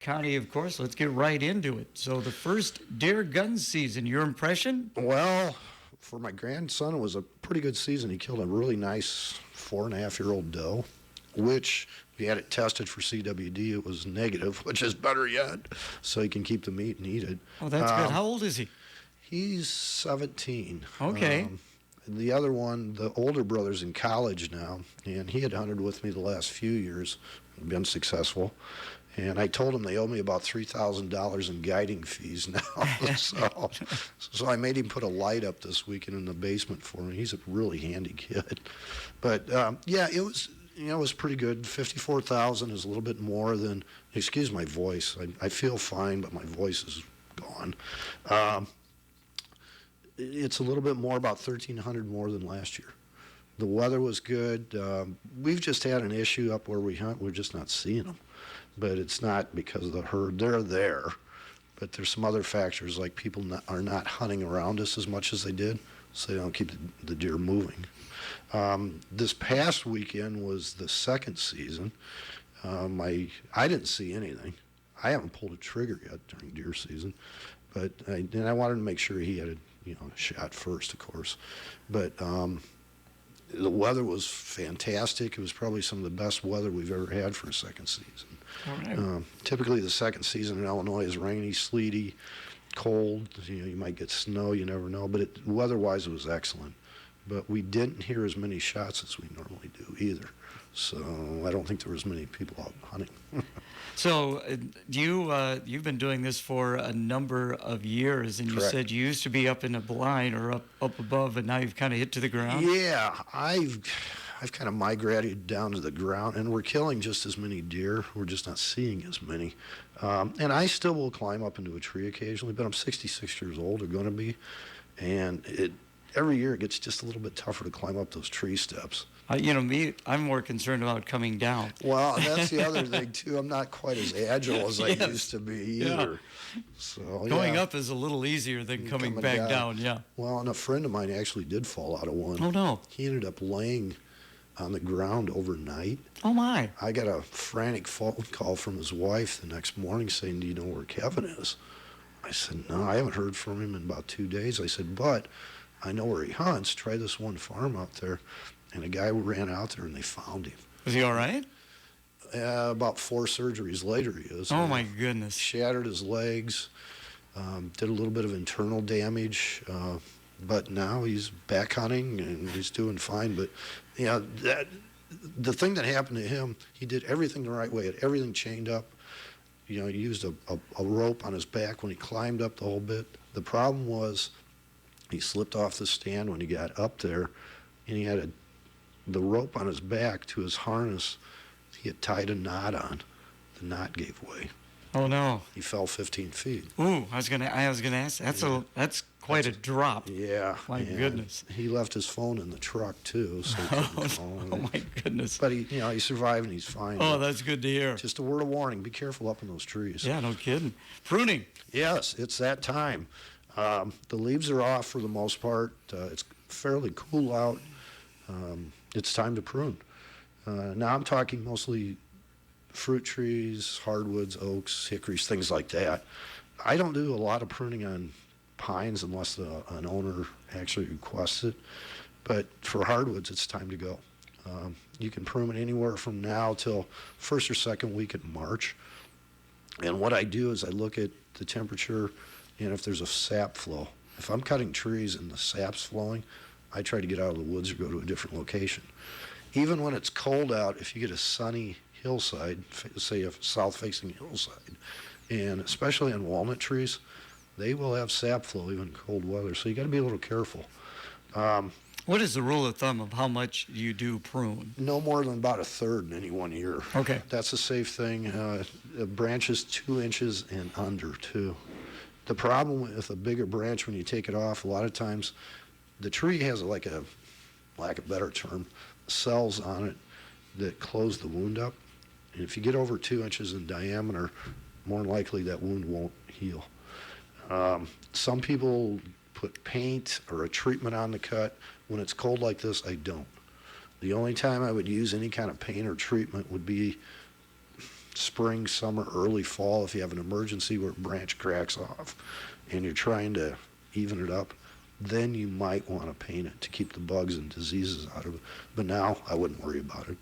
County, of course. Let's get right into it. So the first deer gun season, your impression? Well, for my grandson, it was a pretty good season. He killed a really nice 4.5-year-old doe, which we had it tested for CWD. It was negative, which is better yet, so he can keep the meat and eat it. Oh, that's good. How old is he? He's 17. Okay. The other one, the older brother's in college now, and he had hunted with me the last few years, been successful. And I told him they owe me about $3,000 in guiding fees now. so I made him put a light up this weekend in the basement for me. He's a really handy kid. But yeah, it was pretty good. 54,000 is a little bit more than. Excuse my voice. I feel fine, but my voice is gone. It's a little bit more, about 1,300 more than last year. The weather was good. We've just had an issue up where we hunt. We're just not seeing them. But it's not because of the herd. They're there. But there's some other factors, like people are not hunting around us as much as they did, so they don't keep the deer moving. This past weekend was the second season. I didn't see anything. I haven't pulled a trigger yet during deer season. But I wanted to make sure he had a shot first, of course. But the weather was fantastic. It was probably some of the best weather we've ever had for a second season. All right. Typically, the second season in Illinois is rainy, sleety, cold. You might get snow. You never know. But weather-wise, it was excellent. But we didn't hear as many shots as we normally do either. So I don't think there was many people out hunting. So you've been doing this for a number of years, and Correct. You said you used to be up in a blind or up above, and now you've kind of hit to the ground? Yeah, I've kind of migrated down to the ground, and we're killing just as many deer. We're just not seeing as many. And I still will climb up into a tree occasionally, but I'm 66 years old, or going to be, and every year it gets just a little bit tougher to climb up those tree steps. I'm more concerned about coming down. Well, that's the other thing, too. I'm not quite as agile as Yes. I used to be either. Yeah. So, Going yeah. up is a little easier than coming back down, yeah. Well, and a friend of mine actually did fall out of one. Oh, no. He ended up laying on the ground overnight. Oh, my. I got a frantic phone call from his wife the next morning saying, "Do you know where Kevin is?" I said, "No, I haven't heard from him in about 2 days." I said, "But I know where he hunts. Try this one farm out there." And a guy ran out there, and they found him. Was he all right? About 4 surgeries later, he is. Oh, my goodness. Shattered his legs, did a little bit of internal damage, but now he's back hunting, and he's doing fine. But, the thing that happened to him, he did everything the right way. Had everything chained up. He used a rope on his back when he climbed up the whole bit. The problem was he slipped off the stand when he got up there, and he had the rope on his back to his harness. He had tied a knot on. The knot gave way. Oh, no. He fell 15 feet. Ooh, I was gonna ask. That's quite a drop. Yeah. My goodness. He left his phone in the truck too, so he couldn't call. Oh, my goodness. But he survived and he's fine. Oh, that's good to hear. Just a word of warning: be careful up in those trees. Yeah, no kidding. Pruning. Yes, it's that time. The leaves are off for the most part. It's fairly cool out. It's time to prune. Now I'm talking mostly fruit trees, hardwoods, oaks, hickories, things like that. I don't do a lot of pruning on pines unless an owner actually requests it. But for hardwoods, it's time to go. You can prune it anywhere from now till first or second week in March. And what I do is I look at the temperature and if there's a sap flow. If I'm cutting trees and the sap's flowing, I try to get out of the woods or go to a different location. Even when it's cold out, if you get a sunny hillside, say a south-facing hillside, and especially on walnut trees, they will have sap flow even in cold weather, so you got to be a little careful. What is the rule of thumb of how much you do prune? No more than about a third in any 1 year. Okay. That's a safe thing. Branches 2 inches and under, too. The problem with a bigger branch when you take it off, a lot of times the tree has, like a lack of better term, cells on it that close the wound up. And if you get over 2 inches in diameter, more than likely that wound won't heal. Some people put paint or a treatment on the cut. When it's cold like this, I don't. The only time I would use any kind of paint or treatment would be spring, summer, early fall, if you have an emergency where a branch cracks off and you're trying to even it up, then you might want to paint it to keep the bugs and diseases out of it. But now I wouldn't worry about it.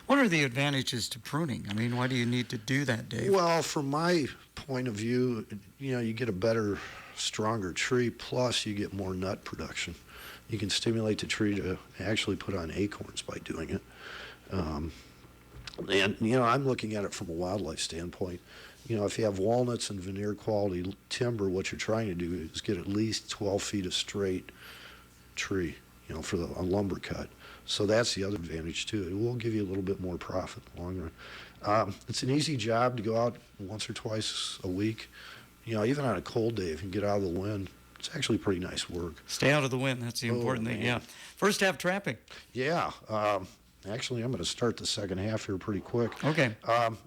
What are the advantages to pruning? I mean, why do you need to do that, Dave? Well, from my point of view, you get a better, stronger tree, plus you get more nut production. You can stimulate the tree to actually put on acorns by doing it. And, I'm looking at it from a wildlife standpoint. If you have walnuts and veneer quality timber, what you're trying to do is get at least 12 feet of straight tree, for a lumber cut. So that's the other advantage too. It will give you a little bit more profit in the long run. It's an easy job to go out once or twice a week. Even on a cold day, if you can get out of the wind, it's actually pretty nice work. Stay out of the wind. That's the important thing. Man. Yeah. First half trapping. Yeah. Actually, I'm going to start the second half here pretty quick. Okay.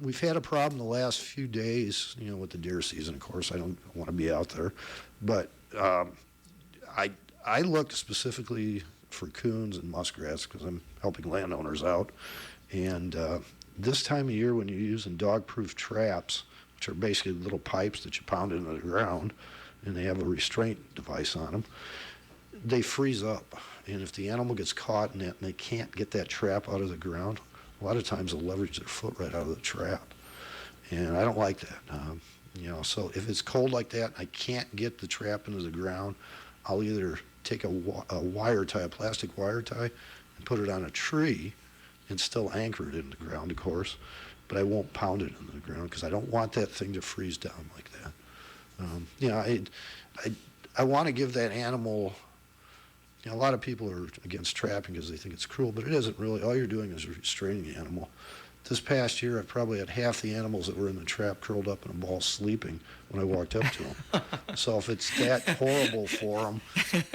We've had a problem the last few days, with the deer season, of course. I don't want to be out there. But I looked specifically for coons and muskrats because I'm helping landowners out. And this time of year when you're using dog-proof traps, which are basically little pipes that you pound into the ground, and they have a restraint device on them, they freeze up. And if the animal gets caught in that and they can't get that trap out of the ground, a lot of times they'll leverage their foot right out of the trap. And I don't like that. So if it's cold like that and I can't get the trap into the ground, I'll either take a wire tie, a plastic wire tie, and put it on a tree and still anchor it in the ground, of course, but I won't pound it into the ground because I don't want that thing to freeze down like that. I want to give that animal. A lot of people are against trapping because they think it's cruel, but it isn't really. All you're doing is restraining the animal. This past year, I've probably had half the animals that were in the trap curled up in a ball sleeping when I walked up to them. So if it's that horrible for them,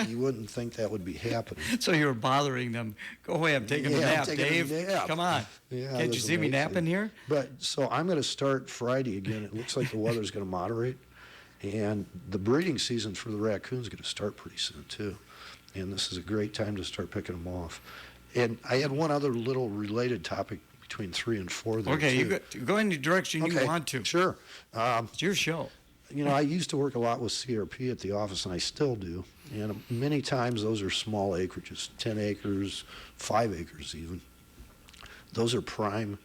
you wouldn't think that would be happening. So you were bothering them. Go away, I'm taking a nap, Dave. Come on. Yeah, Can't you see me napping here? But so I'm going to start Friday again. It looks like the weather's going to moderate. And the breeding season for the raccoon's going to start pretty soon, too. And this is a great time to start picking them off. And I had one other little related topic between 3 and 4 there, okay, too. you go in the direction you want to. Sure. It's your show. I used to work a lot with CRP at the office, and I still do. And many times those are small acreages, 10 acres, 5 acres even. Those are prime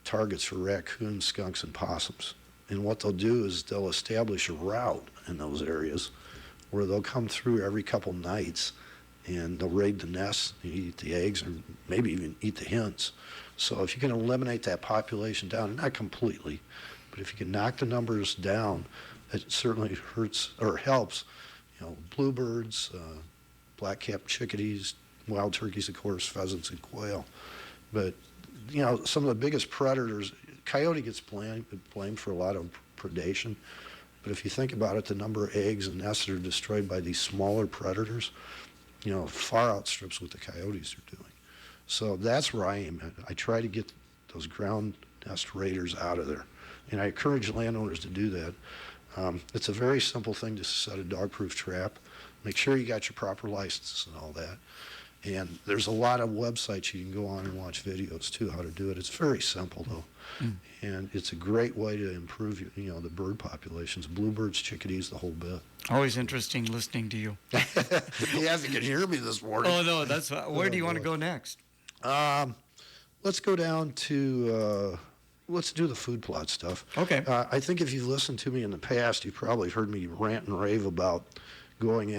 targets for raccoons, skunks, and possums. And what they'll do is they'll establish a route in those areas where they'll come through every couple nights and they'll raid the nests, eat the eggs, or maybe even eat the hens. So if you can eliminate that population down, not completely, but if you can knock the numbers down, it certainly hurts or helps, bluebirds, black-capped chickadees, wild turkeys, of course, pheasants and quail. But, some of the biggest predators, coyote gets blamed for a lot of predation. But if you think about it, the number of eggs and nests that are destroyed by these smaller predators, far outstrips what the coyotes are doing. So that's where I am at. I try to get those ground nest raiders out of there. And I encourage landowners to do that. It's a very simple thing to set a dog-proof trap. Make sure you got your proper license and all that. And there's a lot of websites you can go on and watch videos, too, how to do it. It's very simple, though. And it's a great way to improve, the bird populations, bluebirds, chickadees, the whole bit. Always interesting listening to you. Yeah, if you can hear me this morning. Oh, no, that's where do you want to go next? Let's go down to, let's do the food plot stuff. Okay. I think if you've listened to me in the past, you've probably heard me rant and rave about going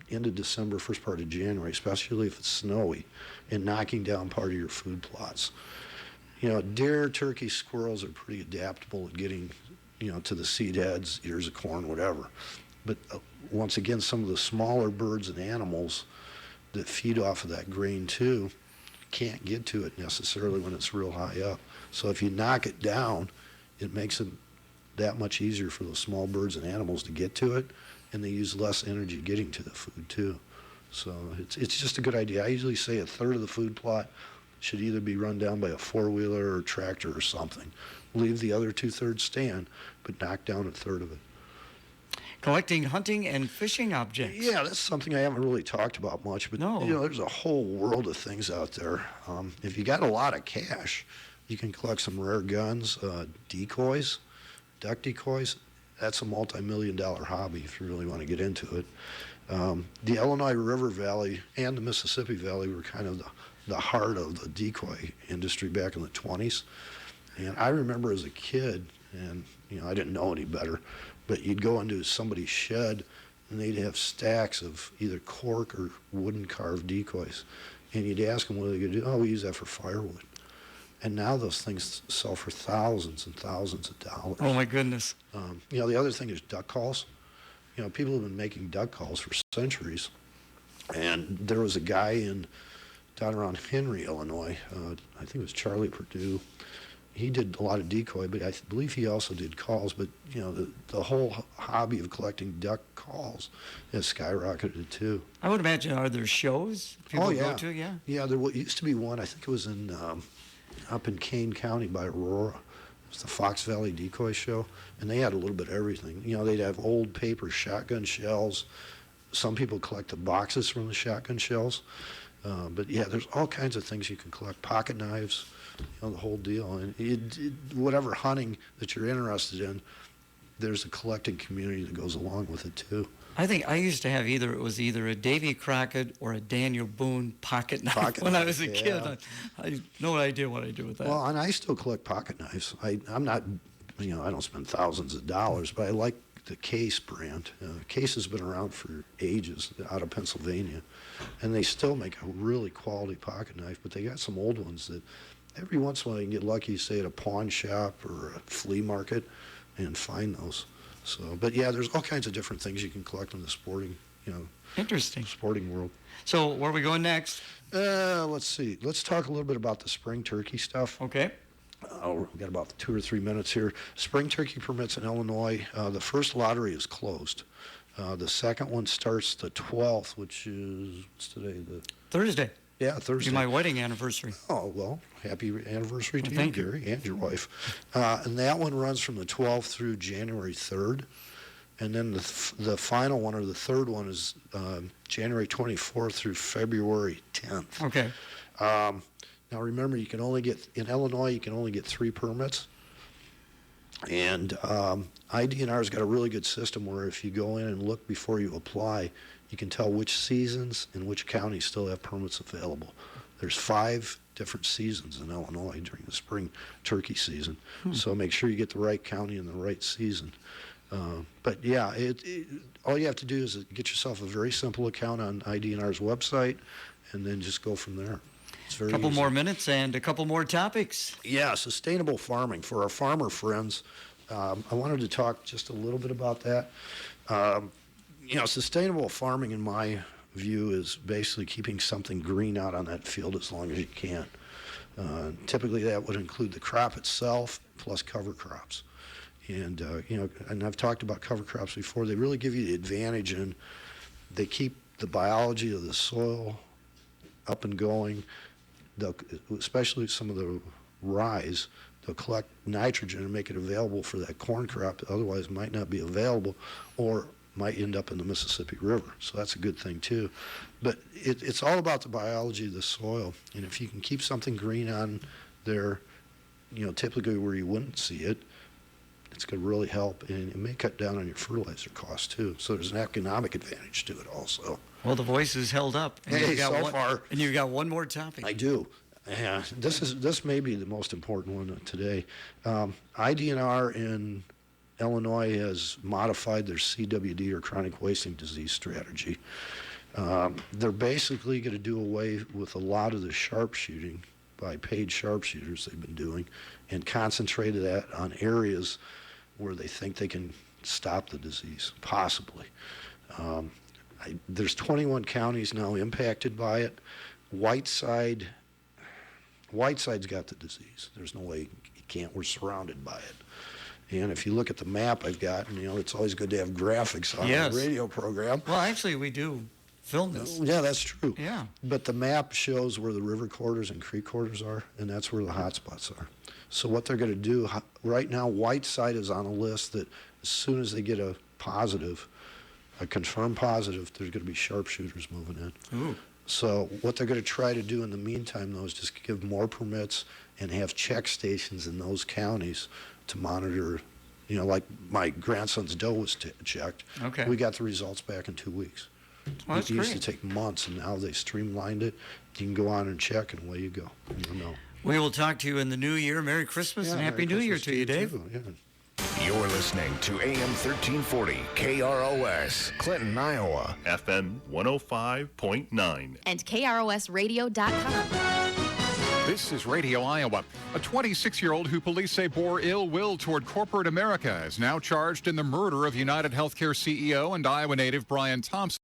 into December, first part of January, especially if it's snowy, and knocking down part of your food plots. Deer, turkey, squirrels are pretty adaptable at getting, to the seed heads, ears of corn, whatever. But once again, some of the smaller birds and animals that feed off of that grain too can't get to it necessarily when it's real high up. So if you knock it down, it makes it that much easier for those small birds and animals to get to it, and they use less energy getting to the food too. So it's just a good idea. I usually say a third of the food plot should either be run down by a four-wheeler or tractor or something. Leave the other 2/3 stand, but knock down a third of it. Collecting hunting and fishing objects. Yeah, that's something I haven't really talked about much, but No. there's a whole world of things out there. If you got a lot of cash, You can collect some rare guns, decoys, duck decoys. That's a multi-million-dollar hobby if you really want to get into it. The Illinois River Valley and the Mississippi Valley were kind of the heart of the decoy industry back in the 20s. And I remember as a kid, and I didn't know any better, but you'd go into somebody's shed and they'd have stacks of either cork or wooden carved decoys. And you'd ask them what they could do. Oh, we use that for firewood. And now those things sell for thousands and thousands of dollars. Oh, my goodness. The other thing is duck calls. People have been making duck calls for centuries. And there was a guy down around Henry, Illinois. I think it was Charlie Purdue. He did a lot of decoy, but I believe he also did calls. But, the whole hobby of collecting duck calls has skyrocketed, too. I would imagine, are there shows people go to? Yeah. Yeah, there used to be one. I think it was up in Kane County by Aurora. It was the Fox Valley Decoy Show, and they had a little bit of everything. They'd have old paper shotgun shells. Some people collect the boxes from the shotgun shells. But yeah, there's all kinds of things you can collect. Pocket knives, the whole deal. And whatever hunting that you're interested in, there's a collecting community that goes along with it too. I think I used to have either a Davy Crockett or a Daniel Boone pocket knife when I was a kid. I had no idea what I'd do with that. Well, and I still collect pocket knives. I'm not, I don't spend thousands of dollars, but I like the Case brand. Case has been around for ages out of Pennsylvania, and they still make a really quality pocket knife, but they got some old ones that every once in a while you can get lucky, say at a pawn shop or a flea market, and find those. So, but yeah, there's all kinds of different things you can collect in the sporting, Interesting. sporting world. So where are we going next? Let's see. Let's talk a little bit about the spring turkey stuff. Okay. We've got about 2 or 3 minutes here. Spring turkey permits in Illinois. The first lottery is closed. The second one starts the 12th, which is, what's today? Thursday. Yeah, Thursday. Be my wedding anniversary. Oh, well, happy anniversary to you, thank you. Gary, and your wife. And that one runs from the 12th through January 3rd. And then the final one, or the third one, is January 24th through February 10th. Okay. Now, remember, in Illinois, you can only get 3 permits. And IDNR's got a really good system where if you go in and look before you apply, you can tell which seasons and which counties still have permits available. There's 5 different seasons in Illinois during the spring turkey season. So make sure you get the right county and the right season. But yeah, all you have to do is get yourself a very simple account on IDNR's website, and then just go from there. It's very couple easy. more minutes and a couple more topics. Yeah, sustainable farming. For our farmer friends, I wanted to talk just a little bit about that. Sustainable farming, in my view, is basically keeping something green out on that field as long as you can. Typically, that would include the crop itself plus cover crops. And, and I've talked about cover crops before. They really give you the advantage in they keep the biology of the soil up and going. Especially some of the rye, they'll collect nitrogen and make it available for that corn crop that otherwise might not be available or might end up in the Mississippi River. So that's a good thing too. But it's all about the biology of the soil. And if you can keep something green on there, typically where you wouldn't see it, it's going to really help. And it may cut down on your fertilizer costs too. So there's an economic advantage to it also. Well, the voice is held up. And Hey, you've got so far. And you've got one more topic. I do. Yeah, this may be the most important one today. IDNR in Illinois has modified their CWD, or chronic wasting disease strategy. They're basically going to do away with a lot of the sharpshooting by paid sharpshooters they've been doing, and concentrate that on areas where they think they can stop the disease, possibly. There's 21 counties now impacted by it. Whiteside's got the disease. There's no way you can't. We're surrounded by it. And if you look at the map I've got, and it's always good to have graphics on Yes. the radio program. Well, actually, we do film this. Yeah, that's true. Yeah. But the map shows where the river corridors and creek corridors are, and that's where the hot spots are. So what they're going to do, right now, Whiteside is on a list that as soon as they get a confirmed positive, there's going to be sharpshooters moving in. Ooh. So what they're going to try to do in the meantime, though, is just give more permits and have check stations in those counties to monitor. You know, like my grandson's doe was checked. Okay. We got the results back in 2 weeks. Well, that's It used great. to take months, and now they streamlined it. You can go on and check, and away you go. You'll know. We will talk to you in the new year. Merry Christmas and Happy New Year to you, Dave. Too, yeah. You're listening to AM 1340 KROS, Clinton, Iowa. FM 105.9. And KROSradio.com. This is Radio Iowa. A 26-year-old who police say bore ill will toward corporate America is now charged in the murder of United Healthcare CEO and Iowa native Brian Thompson.